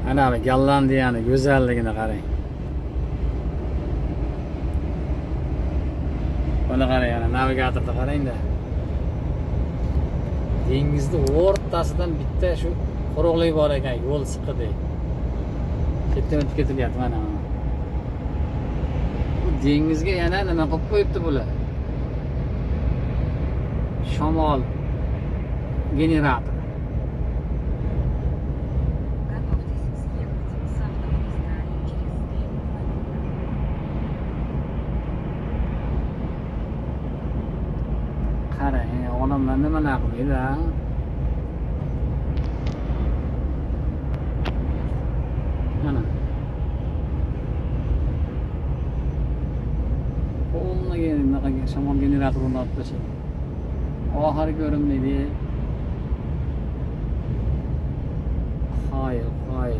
Ana Gollandiyani go'zalligini qarang. Buni qarang, ana navigatorda qarang-da. Dengizni o'rtasidan bitta shu quruqlik bor ekan, yo'l siqidek. Chetdan o'tib ketilyapti mana. Bu dengizga yana nima qilib qo'yibdi bular? Shamol generator. Готовьтесь съехать с автомагистрали через 2 километра. Qarang, odamlar nimalar qilmaydi-a? Mana. Qo'lniga bunaqa shamol generatorini olib tashladi. Oxiri ko'rinmaydi. Qoyil.